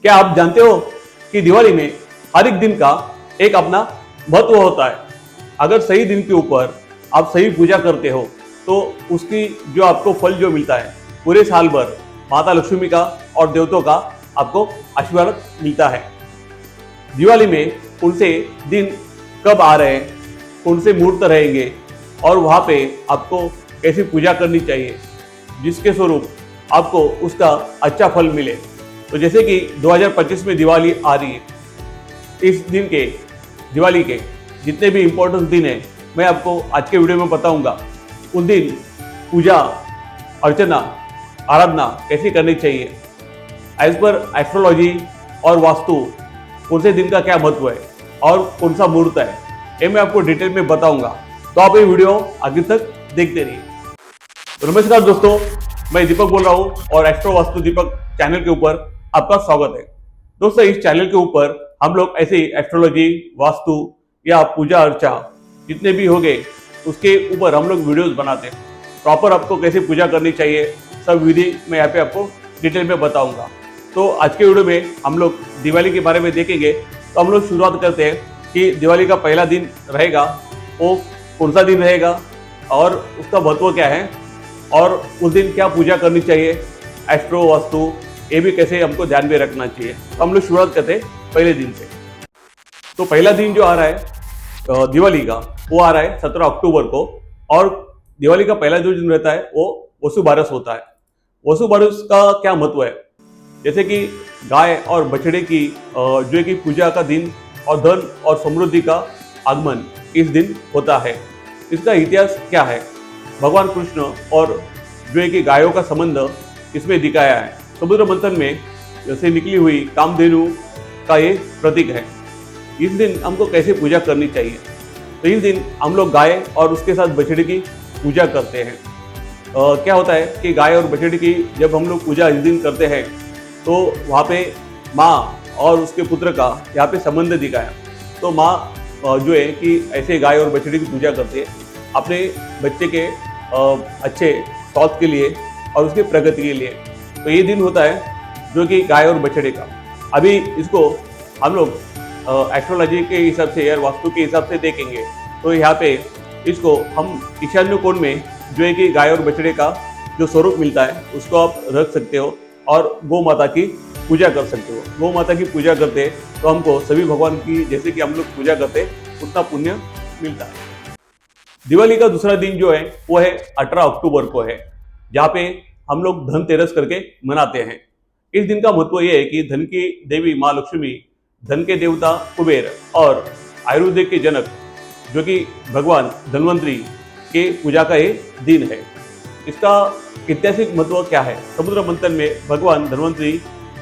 क्या आप जानते हो कि दिवाली में हर एक दिन का एक अपना महत्व होता है। अगर सही दिन के ऊपर आप सही पूजा करते हो तो उसकी जो आपको फल जो मिलता है पूरे साल भर माता लक्ष्मी का और देवताओं का आपको आशीर्वाद मिलता है। दिवाली में कौन से दिन कब आ रहे हैं, कौन से मुहूर्त रहेंगे और वहाँ पे आपको कैसी पूजा करनी चाहिए जिसके स्वरूप आपको उसका अच्छा फल मिले। तो जैसे कि 2025 में दिवाली आ रही है, इस दिन के दिवाली के जितने भी इम्पोर्टेंट दिन हैं मैं आपको आज के वीडियो में बताऊंगा। उन दिन पूजा अर्चना आराधना कैसी करनी चाहिए एज पर एस्ट्रोलॉजी और वास्तु, कौन से दिन का क्या महत्व है और कौन सा मुहूर्त है, ये मैं आपको डिटेल में बताऊंगा। तो आप ये वीडियो आगे तक देखते रहिए। तो नमस्कार दोस्तों, मैं दीपक बोल रहा हूँ और एस्ट्रो वास्तु दीपक चैनल के ऊपर आपका स्वागत है। दोस्तों, इस चैनल के ऊपर हम लोग ऐसे ही एस्ट्रोलॉजी, वास्तु या पूजा अर्चा जितने भी हो गए उसके ऊपर हम लोग वीडियोस बनाते हैं। प्रॉपर आपको कैसे पूजा करनी चाहिए सब विधि मैं यहाँ पे आपको डिटेल में बताऊंगा। तो आज के वीडियो में हम लोग दिवाली के बारे में देखेंगे। तो हम लोग शुरुआत करते हैं कि दिवाली का पहला दिन रहेगा वो कौन सा दिन रहेगा और उसका महत्व क्या है और उस दिन क्या पूजा करनी चाहिए, एस्ट्रो वास्तु ये भी कैसे हमको ध्यान में रखना चाहिए। तो हम लोग शुरुआत करते हैं पहले दिन से। तो पहला दिन जो आ रहा है दिवाली का वो आ रहा है 17 अक्टूबर को और दिवाली का पहला जो दिन रहता है वो वसुबारस होता है। वसुबारस का क्या महत्व है, जैसे कि गाय और बछड़े की जो कि पूजा का दिन और धन और समृद्धि का आगमन इस दिन होता है। इसका इतिहास क्या है, भगवान कृष्ण और जो कि गायों का संबंध इसमें दिखाया है। समुद्र मंथन में जैसे निकली हुई कामधेनु का ये प्रतीक है। इस दिन हमको कैसे पूजा करनी चाहिए, तो इस दिन हम लोग गाय और उसके साथ बछड़े की पूजा करते हैं। क्या होता है कि गाय और बछड़े की जब हम लोग पूजा इस दिन करते हैं तो वहाँ पे माँ और उसके पुत्र का यहाँ पे संबंध दिखाया। तो माँ जो है कि ऐसे गाय और बछड़े की पूजा करती है अपने बच्चे के अच्छे स्वास्थ्य के लिए और उसके प्रगति के लिए। तो ये दिन होता है जो कि गाय और बछड़े का। अभी इसको हम लोग एस्ट्रोलॉजी के हिसाब से या वास्तु के हिसाब से देखेंगे तो यहाँ पे इसको हम ईशान्य कोण में जो है कि गाय और बछड़े का जो स्वरूप मिलता है उसको आप रख सकते हो और गौ माता की पूजा कर सकते हो। गौ माता की पूजा करते तो हमको सभी भगवान की जैसे कि हम लोग पूजा करते उतना पुण्य मिलता है। दिवाली का दूसरा दिन जो है वो है 18 अक्टूबर को है, जहाँ पे हम लोग धनतेरस करके मनाते हैं। इस दिन का महत्व ये है कि धन की देवी माँ लक्ष्मी, धन के देवता कुबेर और आयुर्वेद के जनक जो कि भगवान धन्वंतरी के पूजा का ये दिन है। इसका ऐतिहासिक महत्व क्या है, समुद्र मंथन में भगवान धन्वंतरी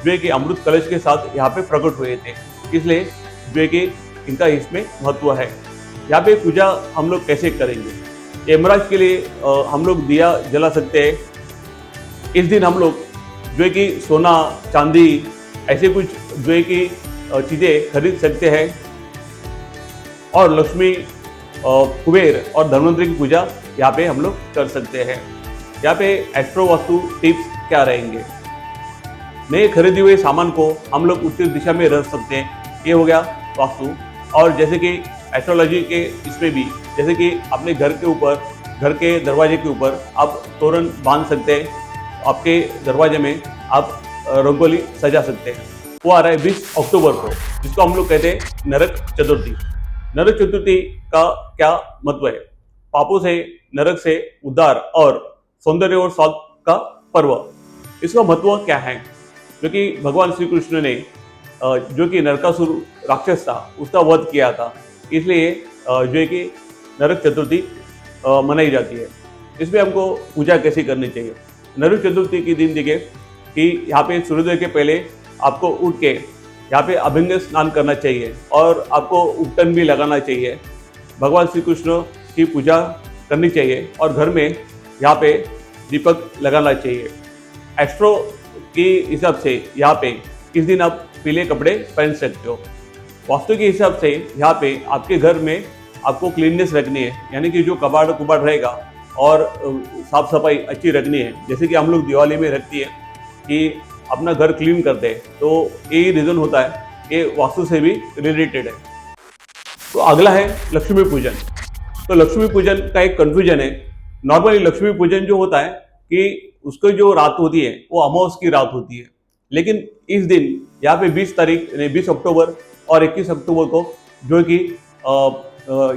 जो कि अमृत कलश के साथ यहाँ पे प्रकट हुए थे, इसलिए जो कि इनका इसमें महत्व है। यहाँ पे पूजा हम लोग कैसे करेंगे, यमराज के लिए हम लोग दिया जला सकते हैं। इस दिन हम लोग जो है कि सोना चांदी ऐसे कुछ जो है कि चीज़ें खरीद सकते हैं और लक्ष्मी कुबेर और धन्वंतरी की पूजा यहाँ पे हम लोग कर सकते हैं। यहाँ पे एस्ट्रो वास्तु टिप्स क्या रहेंगे, नए खरीदे हुए सामान को हम लोग उत्तर दिशा में रख सकते हैं, ये हो गया वास्तु। और जैसे कि एस्ट्रोलॉजी के इसमें भी जैसे कि अपने घर के ऊपर, घर के दरवाजे के ऊपर आप तोरण बांध सकते हैं, आपके दरवाजे में आप रंगोली सजा सकते हैं। वो आ रहा है 20 अक्टूबर को, जिसको हम लोग कहते हैं नरक चतुर्थी। नरक चतुर्थी का क्या महत्व है, पापों से नरक से उद्धार और सौंदर्य और स्वास्थ्य का पर्व। इसका महत्व क्या है, जो कि भगवान श्री कृष्ण ने जो कि नरकासुर राक्षस था उसका वध किया था, इसलिए जो है कि नरक चतुर्थी मनाई जाती है। इसमें हमको पूजा कैसी करनी चाहिए, नरक चतुर्थी के दिन देखिए कि यहाँ पे सूर्योदय के पहले आपको उठ के यहाँ पे अभ्यंग स्नान करना चाहिए और आपको उपटन भी लगाना चाहिए, भगवान श्री कृष्ण की पूजा करनी चाहिए और घर में यहाँ पे दीपक लगाना चाहिए। एस्ट्रो के हिसाब से यहाँ पे इस दिन आप पीले कपड़े पहन सकते हो। वास्तु के हिसाब से यहाँ पे आपके घर में आपको क्लीननेस रखनी है, यानी कि जो कबाड़ कुबाड़ रहेगा और साफ सफाई अच्छी रखनी है। जैसे कि हम लोग दिवाली में रखती है कि अपना घर क्लीन करते हैं, तो यही रीज़न होता है, ये वास्तु से भी रिलेटेड है। तो अगला है लक्ष्मी पूजन। तो लक्ष्मी पूजन का एक कंफ्यूजन है। नॉर्मली लक्ष्मी पूजन जो होता है कि उसको जो रात होती है वो अमावस की रात होती है, लेकिन इस दिन यहाँ पे 20 तारीख 20 अक्टूबर और 21 अक्टूबर को जो कि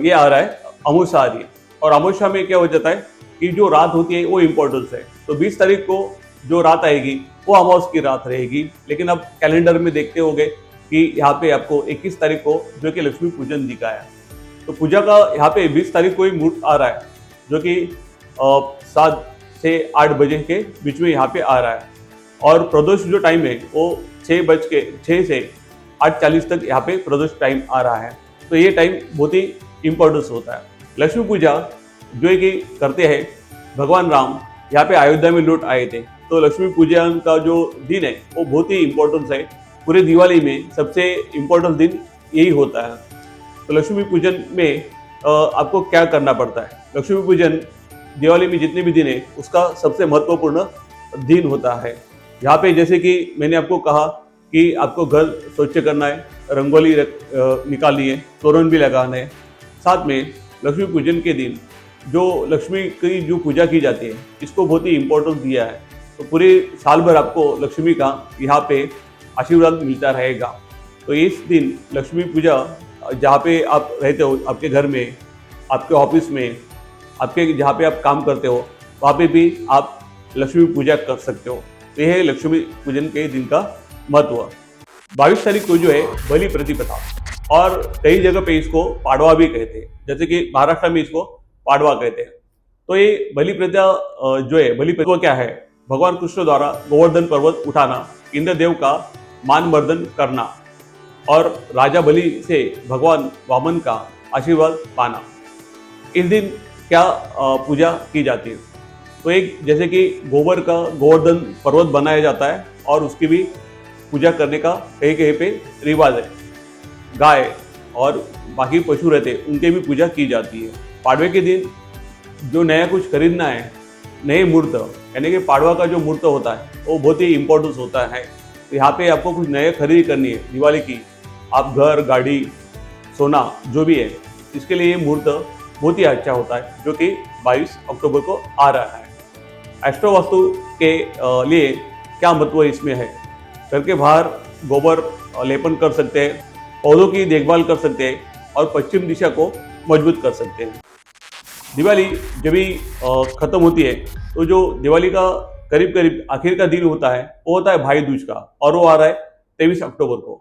ये आ रहा है, अमावस्या आ रही है। और अमावस्या में क्या हो जाता है कि जो रात होती है वो इम्पोर्टेंस है। तो 20 तारीख को जो रात आएगी वो अमावस की रात रहेगी, लेकिन अब कैलेंडर में देखते होंगे कि यहाँ पे आपको 21 तारीख को जो कि लक्ष्मी पूजन दिखाया। तो पूजा का यहाँ पे 20 तारीख को ही मुहूर्त आ रहा है, जो कि 7 से 8 बजे के बीच में यहाँ पे आ रहा है। और प्रदोष जो टाइम है वो 6 से 8:40 तक यहाँ पे प्रदोष टाइम आ रहा है। तो ये टाइम बहुत ही इम्पोर्टेंस होता है। लक्ष्मी पूजा जो है कि करते हैं, भगवान राम यहाँ पे अयोध्या में लौट आए थे, तो लक्ष्मी पूजन का जो दिन है वो बहुत ही इम्पोर्टेंस है। पूरे दिवाली में सबसे इम्पोर्टेंट दिन यही होता है। तो लक्ष्मी पूजन में आपको क्या करना पड़ता है? लक्ष्मी पूजन दिवाली में जितने भी दिन है उसका सबसे महत्वपूर्ण दिन होता है। यहाँ पे जैसे कि मैंने आपको कहा कि आपको घर स्वच्छ करना है, रंगोली निकालनी है, तोरण भी लगाना है। साथ में लक्ष्मी पूजन के दिन जो लक्ष्मी की जो पूजा की जाती है इसको बहुत ही इम्पोर्टेंस दिया है। तो पूरे साल भर आपको लक्ष्मी का यहाँ पे आशीर्वाद मिलता रहेगा। तो इस दिन लक्ष्मी पूजा जहाँ पे आप रहते हो, आपके घर में, आपके ऑफिस में, आपके जहाँ पे आप काम करते हो, वहाँ पे भी आप लक्ष्मी पूजा कर सकते हो। तो यह है लक्ष्मी पूजन के दिन का महत्व। 22 तारीख को जो है बलि प्रतिपदा, और कई जगह पे इसको पाडवा भी कहते हैं, जैसे कि महाराष्ट्र में इसको पाडवा कहते हैं। तो ये बलि प्रथा जो है, बलि प्रथा क्या है? भगवान कृष्ण द्वारा गोवर्धन पर्वत उठाना, इंद्रदेव का मानवर्धन करना और राजा बलि से भगवान वामन का आशीर्वाद पाना। इस दिन क्या पूजा की जाती है? तो एक जैसे कि गोबर का गोवर्धन पर्वत बनाया जाता है और उसकी भी पूजा करने का कहीं कहीं पे रिवाज है। गाय और बाकी पशु रहते उनके भी पूजा की जाती है। पाडवे के दिन जो नया कुछ खरीदना है, नए मूर्त, यानी कि पाडवा का जो मूर्त होता है वो बहुत ही इम्पोर्टेंस होता है। तो यहाँ पे आपको कुछ नए खरीदी करनी है दिवाली की, आप घर, गाड़ी, सोना जो भी है, इसके लिए ये मूर्त बहुत ही अच्छा होता है, जो कि 22 अक्टूबर को आ रहा है। एस्ट्रो वास्तु के लिए क्या महत्व इसमें है? घर के बाहर गोबर लेपन कर सकते हैं, पौधों की देखभाल कर सकते हैं और पश्चिम दिशा को मजबूत कर सकते हैं। दिवाली जब भी खत्म होती है तो जो दिवाली का करीब करीब आखिर का दिन होता है वो होता है भाई दूज का, और वो आ रहा है 23 अक्टूबर को।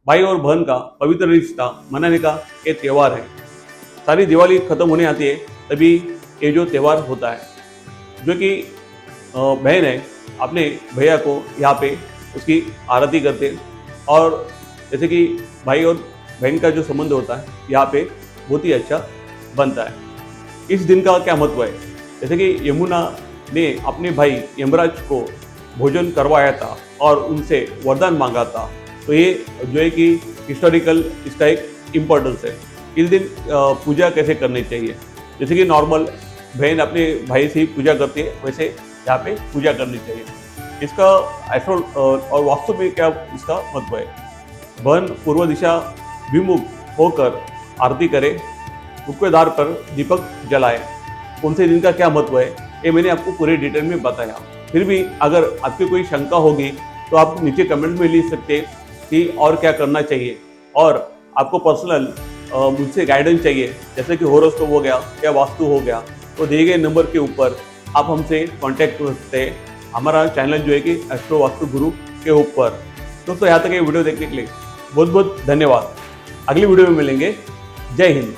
भाई और बहन का पवित्र रिश्ता मनाने का ये त्यौहार है। सारी दिवाली खत्म होने आती है तभी ये जो त्यौहार होता है, जो कि बहन है अपने भैया को यहाँ पे उसकी आरती करते हैं, और जैसे कि भाई और बहन का जो संबंध होता है यहाँ पे बहुत ही अच्छा बनता है। इस दिन का क्या महत्व है? जैसे कि यमुना ने अपने भाई यमराज को भोजन करवाया था और उनसे वरदान मांगा था। तो ये जो है कि हिस्टोरिकल इसका एक इम्पोर्टेंस है। इस दिन पूजा कैसे करनी चाहिए? जैसे कि नॉर्मल बहन अपने भाई से ही पूजा करती है, वैसे यहाँ पे पूजा करनी चाहिए। इसका एस्ट्रो और वास्तु में क्या इसका महत्व है? बहन पूर्व दिशा विमुख होकर आरती करे, मुख्य द्वार पर दीपक जलाए। कौन से दिन का क्या महत्व है ये मैंने आपको पूरे डिटेल में बताया। फिर भी अगर आपकी कोई शंका होगी तो आप नीचे कमेंट में लिख सकते हैं कि और क्या करना चाहिए, और आपको पर्सनल मुझसे गाइडेंस चाहिए, जैसे कि होरोस्कोप हो गया या वास्तु हो गया, तो दिए गए नंबर के ऊपर आप हमसे कांटेक्ट कर सकते हैं। हमारा चैनल जो है कि एस्ट्रो वास्तु गुरु के ऊपर। दोस्तों यहाँ तक ये वीडियो देखने के लिए बहुत बहुत धन्यवाद। अगली वीडियो में मिलेंगे। जय हिंद।